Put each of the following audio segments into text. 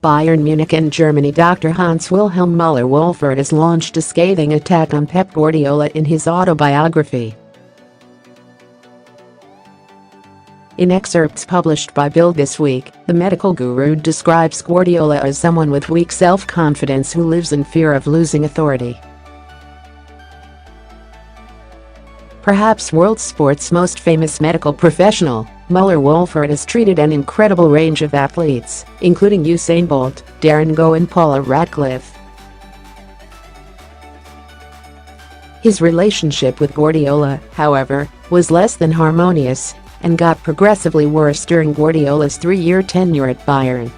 Bayern Munich and Germany Dr. Hans-Wilhelm Muller-Wohlfahrt has launched a scathing attack on Pep Guardiola in his autobiography. In excerpts published by Bild this week, the medical guru describes Guardiola as someone with weak self-confidence who lives in fear of losing authority. Perhaps world sport's most famous medical professional, Muller-Wohlfahrt has treated an incredible range of athletes, including Usain Bolt, Darren Go and Paula Radcliffe. His relationship with Guardiola, however, was less than harmonious and got progressively worse during Guardiola's 3-year tenure at Bayern.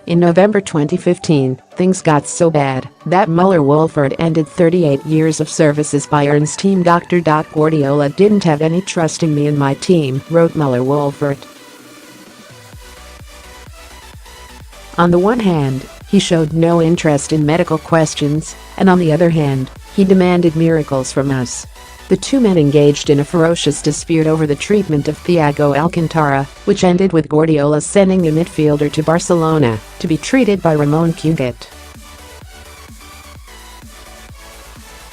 In November 2015, things got so bad that Muller-Wohlfahrt ended 38 years of service as Bayern's team. Dr. Guardiola didn't have any trust in me and my team, wrote Muller-Wohlfahrt. On the one hand, he showed no interest in medical questions, and on the other hand, he demanded miracles from us. The two men engaged in a ferocious dispute over the treatment of Thiago Alcantara, which ended with Guardiola sending the midfielder to Barcelona to be treated by Ramon Puget.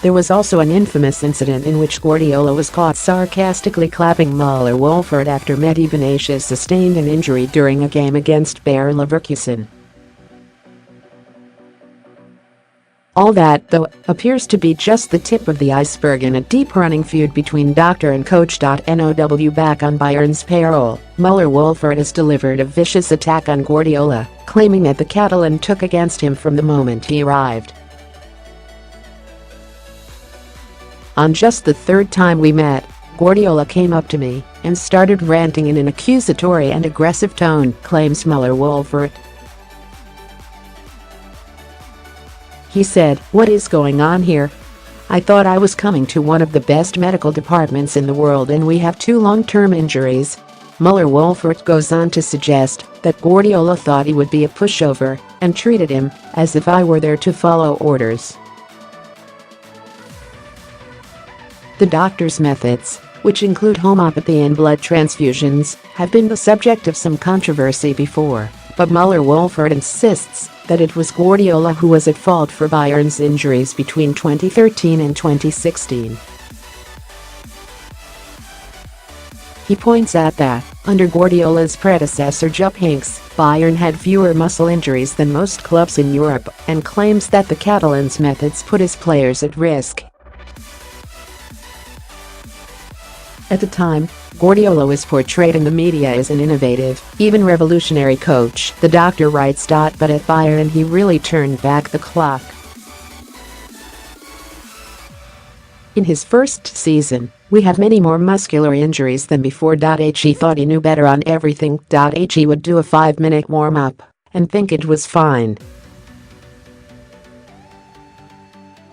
There was also an infamous incident in which Guardiola was caught sarcastically clapping Muller-Wohlfahrt after Mehdi Benatia sustained an injury during a game against Bayer Leverkusen. All that, though, appears to be just the tip of the iceberg in a deep-running feud between doctor and coach. Now back on Bayern's payroll, Muller-Wohlfahrt has delivered a vicious attack on Guardiola, claiming that the Catalan took against him from the moment he arrived. On just the third time we met, Guardiola came up to me and started ranting in an accusatory and aggressive tone, claims Muller-Wohlfahrt. He said, "What is going on here? I thought I was coming to one of the best medical departments in the world and we have 2 long-term injuries." Muller-Wohlfahrt goes on to suggest that Guardiola thought he would be a pushover and treated him as if I were there to follow orders. The doctor's methods, which include homeopathy and blood transfusions, have been the subject of some controversy before, but Muller-Wohlfahrt insists that it was Guardiola who was at fault for Bayern's injuries between 2013 and 2016. He points out that, under Guardiola's predecessor Jupp Heynckes, Bayern had fewer muscle injuries than most clubs in Europe and claims that the Catalan's methods put his players at risk. At the time, Guardiola was portrayed in the media as an innovative, even revolutionary coach, the doctor writes. But at Bayern he really turned back the clock. In his first season, we had many more muscular injuries than before. He thought he knew better on everything. He would do a 5-minute warm-up and think it was fine.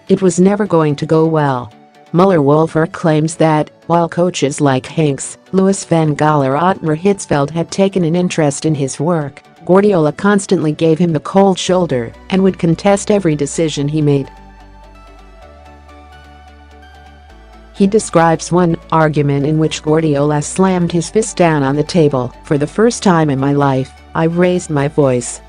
It was never going to go well. Muller-Wohlfahrt claims that, while coaches like Heynckes, Louis van Gaal or Ottmar Hitzfeld had taken an interest in his work, Guardiola constantly gave him the cold shoulder and would contest every decision he made. He describes one argument in which Guardiola slammed his fist down on the table. "For the first time in my life, I raised my voice.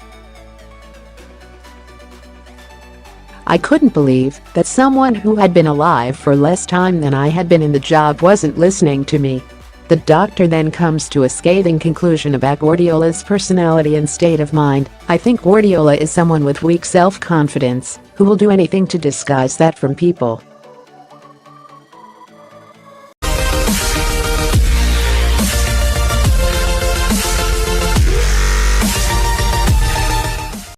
I couldn't believe that someone who had been alive for less time than I had been in the job wasn't listening to me." The doctor then comes to a scathing conclusion about Guardiola's personality and state of mind. "I think Guardiola is someone with weak self-confidence who will do anything to disguise that from people."